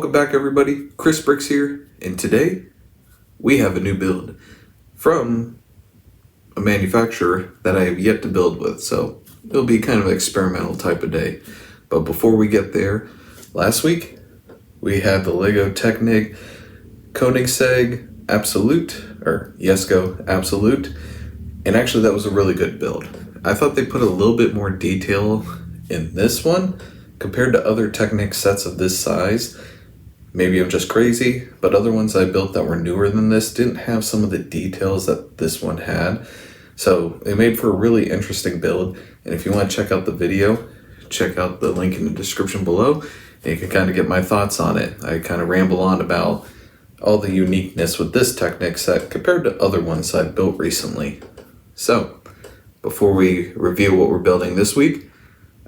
Welcome back everybody, Chris Bricks here, and today we have a new build from a manufacturer that I have yet to build with, so it'll be kind of an experimental type of day. But before we get there, last week we had the Lego Technic Koenigsegg Absolute, or Jesko Absolute, and actually that was a really good build. I thought they put a little bit more detail in this one compared to other Technic sets of this size. Maybe I'm just crazy, but other ones I built that were newer than this didn't have some of the details that this one had. So it made for a really interesting build. And if you want to check out the video, check out the link in the description below, and you can kind of get my thoughts on it. I kind of ramble on about all the uniqueness with this Technic set compared to other ones I've built recently. So before we review what we're building this week,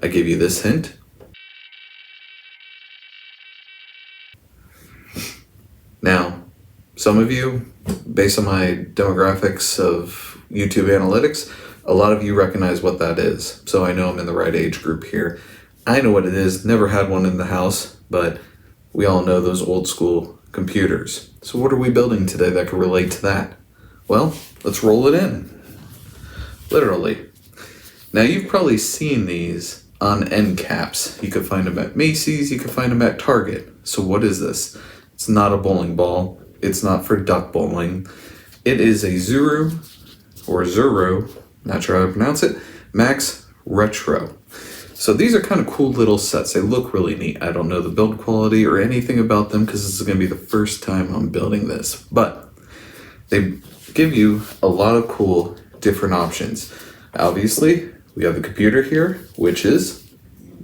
I give you this hint. Now, some of you, based on my demographics of YouTube analytics, a lot of you recognize what that is. So I know I'm in the right age group here. I know what it is, never had one in the house, but we all know those old school computers. So what are we building today that can relate to that? Well, let's roll it in. Literally. Now you've probably seen these on end caps. You could find them at Macy's, you could find them at Target. So what is this? It's not a bowling ball. It's not for duck bowling. It is a ZURU, not sure how to pronounce it, Max Retro. So these are kind of cool little sets. They look really neat. I don't know the build quality or anything about them because this is going to be the first time I'm building this. But they give you a lot of cool different options. Obviously, we have the computer here, which is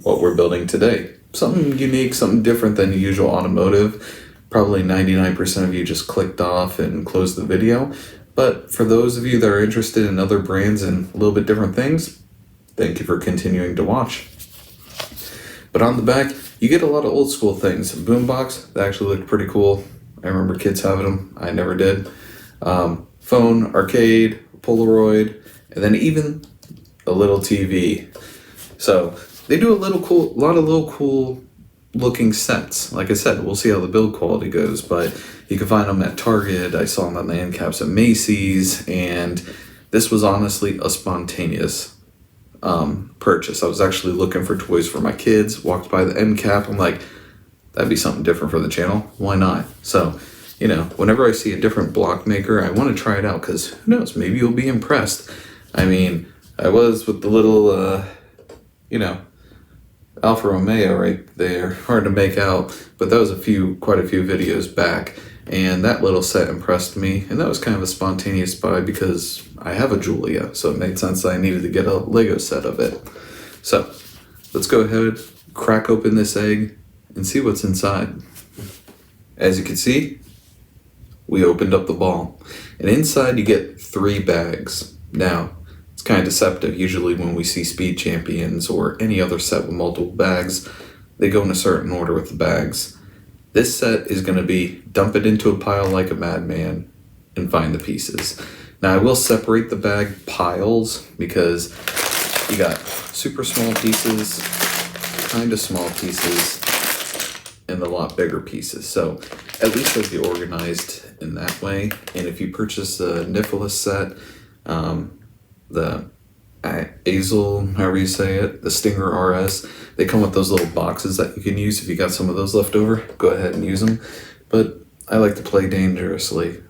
what we're building today. Something unique, something different than the usual automotive. Probably 99% of you just clicked off and closed the video. But for those of you that are interested in other brands and a little bit different things, thank you for continuing to watch. But on the back, you get a lot of old school things. A boombox, that actually looked pretty cool. I remember kids having them. I never did. Phone, arcade, Polaroid, and then even a little TV. So they do a lot of little cool looking sets. Like I said, we'll see how the build quality goes, but you can find them at Target. I saw them on the end caps at Macy's, and this was honestly a spontaneous purchase. I was actually looking for toys for my kids, walked by the end cap, I'm like, that'd be something different for the channel, why not? So, you know, whenever I see a different block maker, I want to try it out, because who knows, maybe you'll be impressed. I mean, I was with the little, Alfa Romeo right there, hard to make out, but that was quite a few videos back, and that little set impressed me, and that was kind of a spontaneous buy because I have a Julia, so it made sense that I needed to get a Lego set of it. So let's go ahead, crack open this egg, and see what's inside. As you can see, we opened up the ball, and inside you get 3 bags. Now, it's kind of deceptive. Usually when we see Speed Champions or any other set with multiple bags, they go in a certain order with the bags. This set is going to be dump it into a pile like a madman and find the pieces. Now I will separate the bag piles because you got super small pieces, kind of small pieces, and a lot bigger pieces. So at least they'll be organized in that way. And if you purchase a Nicholas set, the Azel, however you say it, the Stinger RS, they come with those little boxes that you can use if you got some of those left over. Go ahead and use them. But I like to play dangerously,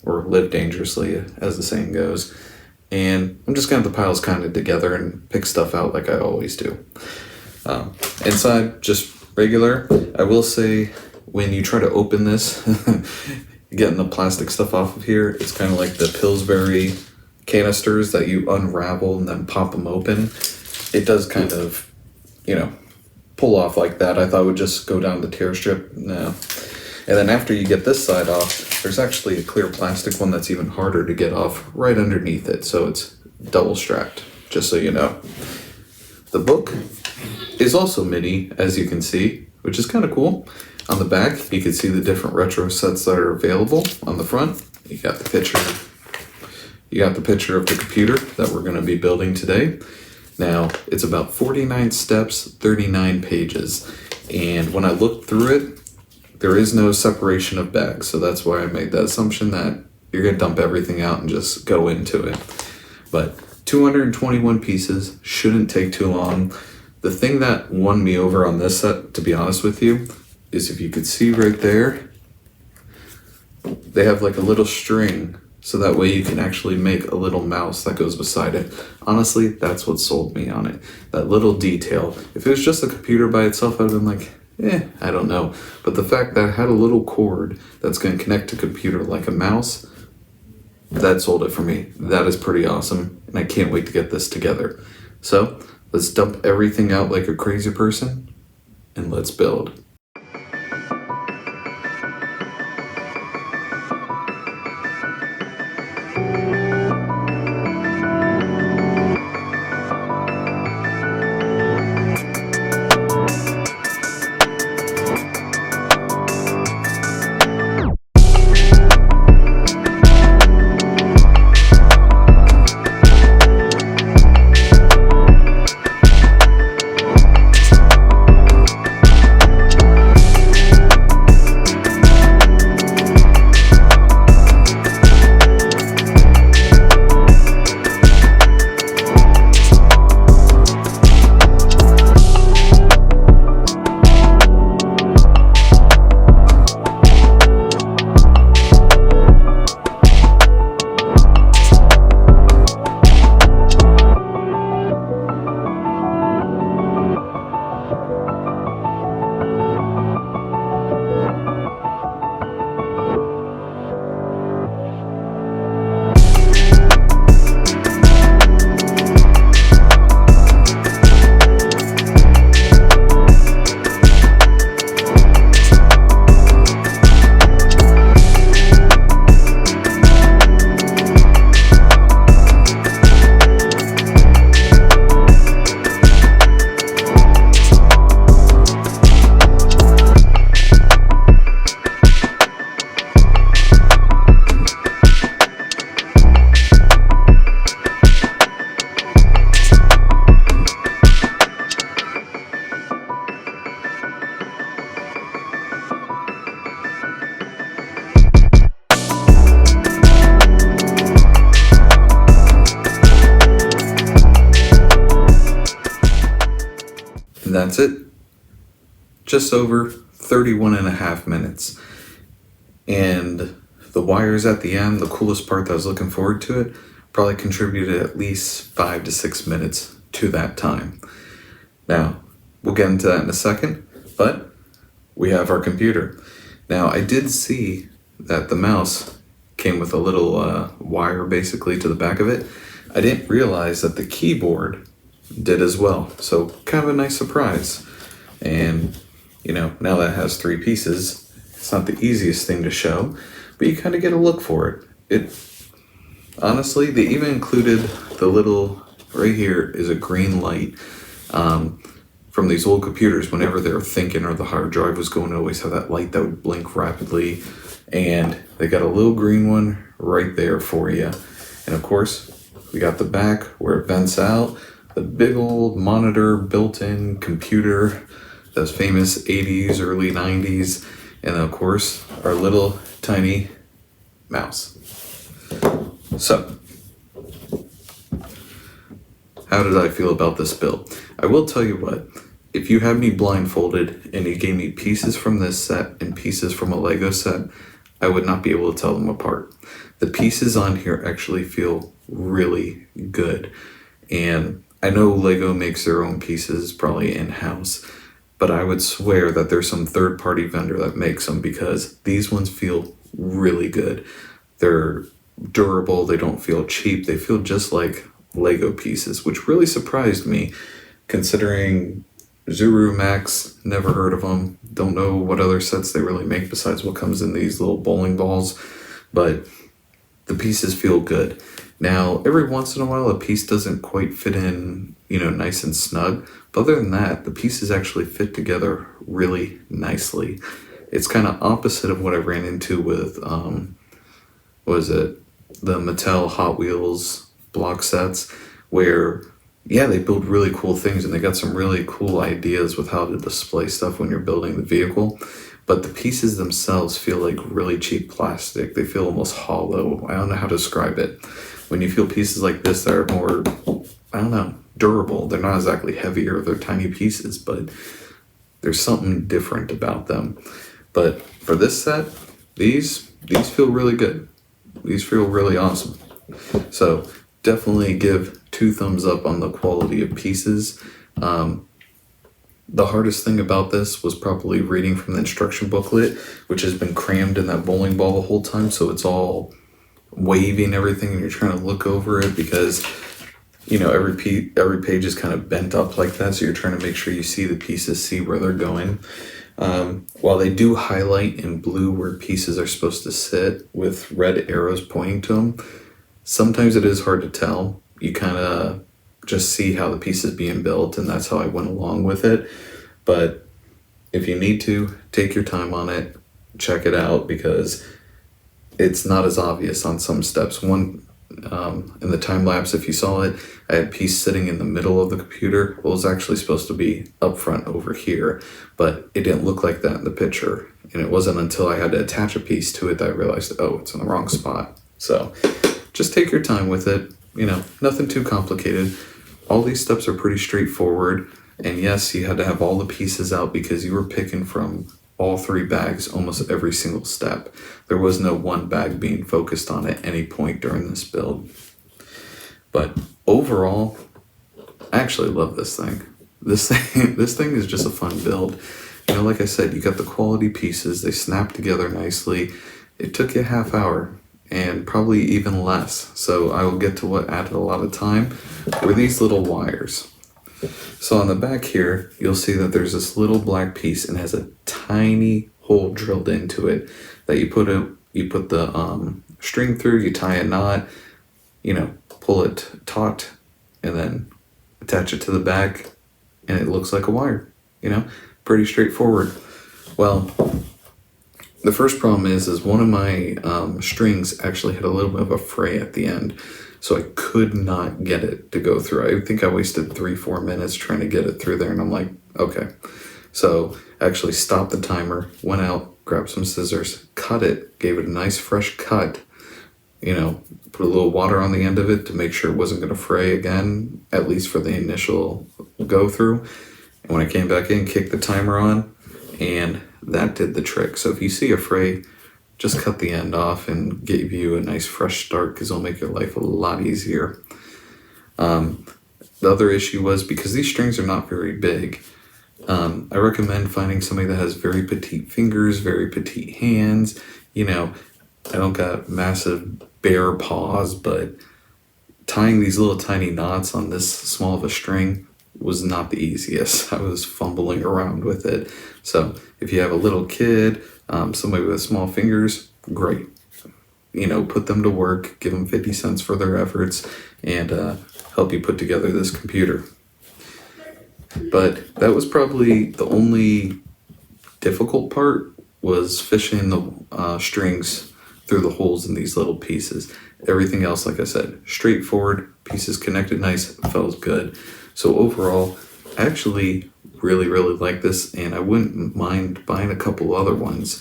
or live dangerously, as the saying goes. And I'm just going to have the piles kind of together and pick stuff out like I always do. Inside, just regular. I will say, when you try to open this, getting the plastic stuff off of here, it's kind of like the Pillsbury canisters that you unravel and then pop them open. It does kind of, pull off like that. I thought it would just go down the tear strip. No. And then after you get this side off, there's actually a clear plastic one that's even harder to get off right underneath it. So it's double strapped, just so you know. The book is also mini, as you can see, which is kind of cool. On the back, you can see the different retro sets that are available. On the front, you got the picture of the computer that we're going to be building today. Now, it's about 49 steps, 39 pages. And when I looked through it, there is no separation of bags, so that's why I made that assumption that you're going to dump everything out and just go into it. But 221 pieces shouldn't take too long. The thing that won me over on this set, to be honest with you, is if you could see right there, they have like a little string, so that way you can actually make a little mouse that goes beside it. Honestly, that's what sold me on it. That little detail. If it was just a computer by itself, I would have been like, I don't know. But the fact that it had a little cord that's going to connect to computer like a mouse, that sold it for me. That is pretty awesome, and I can't wait to get this together. So let's dump everything out like a crazy person, and let's build. And that's it. Just over 31 and a half minutes. And the wires at the end, the coolest part that I was looking forward to it, probably contributed at least 5 to 6 minutes to that time. Now, we'll get into that in a second, but we have our computer. Now, I did see that the mouse came with a little wire basically to the back of it. I didn't realize that the keyboard did as well. So kind of a nice surprise. And, now that it has 3 pieces, it's not the easiest thing to show, but you kind of get a look for it. Honestly, they even included the little, right here is a green light. From these old computers, whenever they were thinking or the hard drive was going to always have that light that would blink rapidly. And they got a little green one right there for you. And of course, we got the back where it vents out. The big old monitor, built-in computer, those famous 80s, early 90s, and of course, our little tiny mouse. So, how did I feel about this build? I will tell you what, if you had me blindfolded and you gave me pieces from this set and pieces from a Lego set, I would not be able to tell them apart. The pieces on here actually feel really good. And I know Lego makes their own pieces, probably in-house, but I would swear that there's some third-party vendor that makes them because these ones feel really good. They're durable, they don't feel cheap, they feel just like Lego pieces, which really surprised me considering ZURU Max, never heard of them, don't know what other sets they really make besides what comes in these little bowling balls, but the pieces feel good. Now, every once in a while, a piece doesn't quite fit in, nice and snug. But other than that, the pieces actually fit together really nicely. It's kind of opposite of what I ran into with, the Mattel Hot Wheels block sets, where, they build really cool things and they got some really cool ideas with how to display stuff when you're building the vehicle. but the pieces themselves feel like really cheap plastic. They feel almost hollow. I don't know how to describe it. When you feel pieces like this that are more, I don't know, durable, they're not exactly heavier, they're tiny pieces, but there's something different about them. But for this set, these feel really good. These feel really awesome. So definitely give 2 thumbs up on the quality of pieces. The hardest thing about this was probably reading from the instruction booklet, which has been crammed in that bowling ball the whole time, so it's all wavy and everything, and you're trying to look over it because, you know, every page is kind of bent up like that, so you're trying to make sure you see the pieces, see where they're going. While they do highlight in blue where pieces are supposed to sit with red arrows pointing to them, sometimes it is hard to tell. You kind of just see how the piece is being built, and that's how I went along with it. But if you need to, take your time on it, check it out, because it's not as obvious on some steps. One, in the time lapse, if you saw it, I had a piece sitting in the middle of the computer. Well, it was actually supposed to be up front over here, but it didn't look like that in the picture. And it wasn't until I had to attach a piece to it that I realized, oh, it's in the wrong spot. So just take your time with it. You know, nothing too complicated. All these steps are pretty straightforward. And yes, you had to have all the pieces out because you were picking from all 3 bags almost every single step. There was no one bag being focused on at any point during this build. But overall, I actually love this thing. This thing is just a fun build. You know, like I said, you got the quality pieces. They snap together nicely. It took you a half hour and probably even less. So I will get to what added a lot of time were these little wires. So on the back here, you'll see that there's this little black piece and has a tiny hole drilled into it that you put the string through, you tie a knot, you know, pull it taut, and then attach it to the back, and it looks like a wire, you know, pretty straightforward. Well, the first problem is one of my strings actually had a little bit of a fray at the end, so I could not get it to go through. I think I wasted 3-4 minutes trying to get it through there, and I'm like, okay. So I actually stopped the timer, went out, grabbed some scissors, cut it, gave it a nice fresh cut, you know, put a little water on the end of it to make sure it wasn't going to fray again, at least for the initial go through. And when I came back in, kicked the timer on, and that did the trick. So if you see a fray, just cut the end off and give you a nice fresh start, because it'll make your life a lot easier. The other issue was because these strings are not very big, I recommend finding somebody that has very petite fingers, very petite hands. You know, I don't got massive bare paws, but tying these little tiny knots on this small of a string was not the easiest. I was fumbling around with it. So if you have a little kid, somebody with small fingers, great. You know, put them to work, give them 50 cents for their efforts, and help you put together this computer. But that was probably the only difficult part, was fishing the strings through the holes in these little pieces. Everything else, like I said, straightforward, pieces connected nice, felt good. So overall, I actually really like this, and I wouldn't mind buying a couple other ones.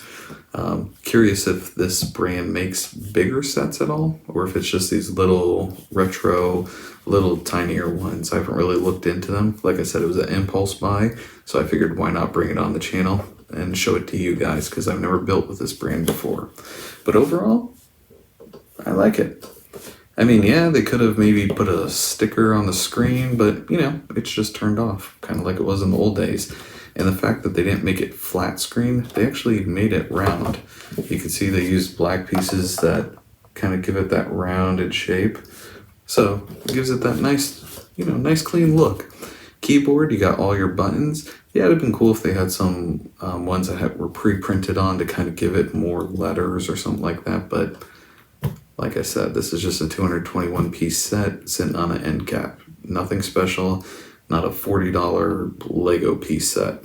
Curious if this brand makes bigger sets at all, or if it's just these little retro, little tinier ones. I haven't really looked into them. Like I said, it was an impulse buy, so I figured why not bring it on the channel and show it to you guys, because I've never built with this brand before. But overall, I like it. I mean, yeah, they could have maybe put a sticker on the screen, but, you know, it's just turned off, kind of like it was in the old days. And the fact that they didn't make it flat screen, they actually made it round. You can see they used black pieces that kind of give it that rounded shape. So it gives it that nice, you know, nice clean look. Keyboard, you got all your buttons. Yeah, it'd have been cool if they had some ones that were pre-printed on to kind of give it more letters or something like that, but like I said, this is just a 221 piece set sitting on an end cap. Nothing special, not a $40 Lego piece set.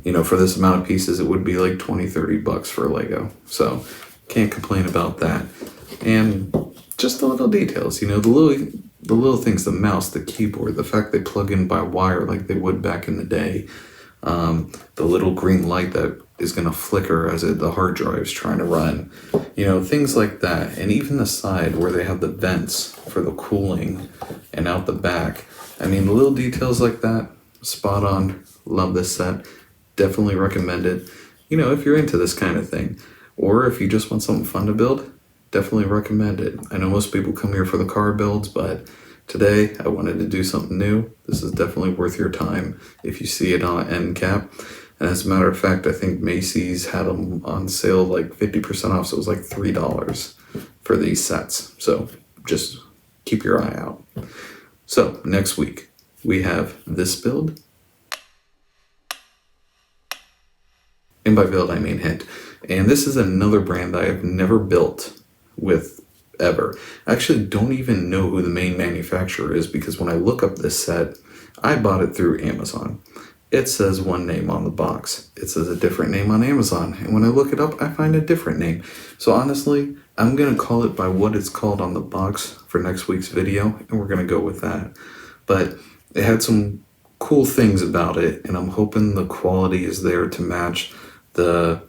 You know, for this amount of pieces, it would be like 20-30 bucks for a Lego. So can't complain about that. And just the little details, you know, the little things, the mouse, the keyboard, the fact they plug in by wire like they would back in the day. The little green light that is going to flicker as the hard drive's trying to run. You know, things like that. And even the side where they have the vents for the cooling and out the back. I mean, the little details like that, spot on. Love this set. Definitely recommend it. You know, if you're into this kind of thing. Or if you just want something fun to build, definitely recommend it. I know most people come here for the car builds, but today I wanted to do something new. This is definitely worth your time if you see it on end cap. And as a matter of fact, I think Macy's had them on sale like 50% off, so it was like $3 for these sets. So just keep your eye out. So next week we have this build. And by build I mean hint. And this is another brand that I've never built with ever. I actually don't even know who the main manufacturer is, because when I look up this set, I bought it through Amazon. It says one name on the box. It says a different name on Amazon. And when I look it up, I find a different name. So honestly, I'm going to call it by what it's called on the box for next week's video, and we're going to go with that. But it had some cool things about it, and I'm hoping the quality is there to match the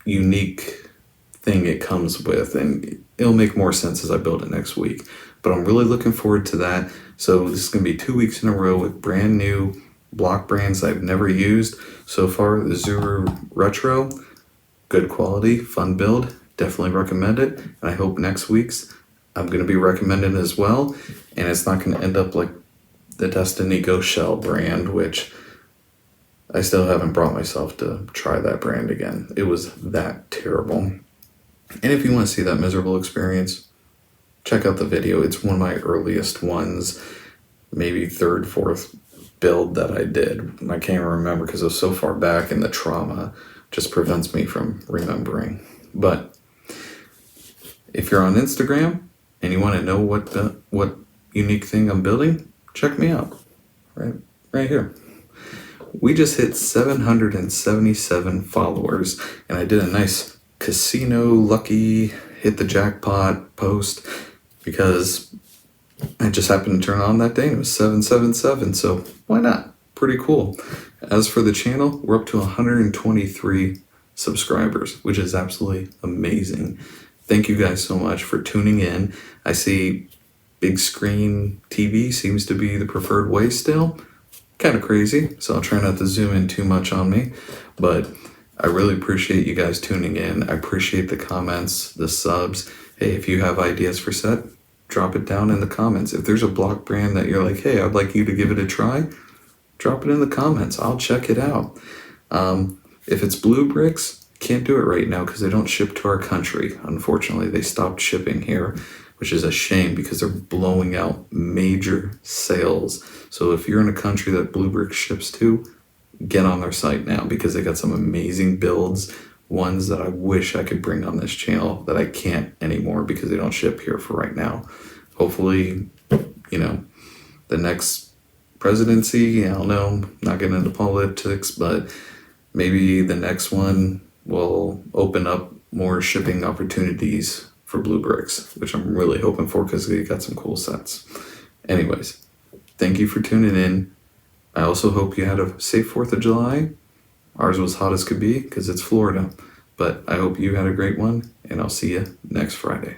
unique thing it comes with, and it'll make more sense as I build it next week. But I'm really looking forward to that. So this is going to be 2 weeks in a row with brand new block brands I've never used. So far, the ZURU Retro, good quality, fun build, definitely recommend it. And I hope next week's I'm going to be recommending as well. And it's not going to end up like the Destiny Ghost Shell brand, which I still haven't brought myself to try that brand again. It was that terrible. And if you want to see that miserable experience, check out the video. It's one of my earliest ones, maybe third, fourth build that I did. I can't remember because it was so far back, and the trauma just prevents me from remembering. But if you're on Instagram and you want to know what unique thing I'm building, check me out right here. We just hit 777 followers, and I did a nice casino lucky hit the jackpot post because I just happened to turn on that day and it was 777, so why not? Pretty cool. As for the channel, we're up to 123 subscribers, which is absolutely amazing. Thank you guys so much for tuning in. I see big screen TV seems to be the preferred way still. Kind of crazy, so I'll try not to zoom in too much on me, but I really appreciate you guys tuning in. I appreciate the comments, the subs. Hey, if you have ideas for set, drop it down in the comments. If there's a block brand that you're like, hey, I'd like you to give it a try, drop it in the comments. I'll check it out. If it's blue bricks, can't do it right now because they don't ship to our country. Unfortunately, they stopped shipping here, which is a shame because they're blowing out major sales. So if you're in a country that blue brick ships to, get on their site now because they got some amazing builds, ones that I wish I could bring on this channel that I can't anymore because they don't ship here for right now. Hopefully, you know, the next presidency, I don't know, not getting into politics, but maybe the next one will open up more shipping opportunities for blue bricks, which I'm really hoping for because they got some cool sets. Anyways, thank you for tuning in. I also hope you had a safe 4th of July. Ours was hot as could be because it's Florida. But I hope you had a great one, and I'll see you next Friday.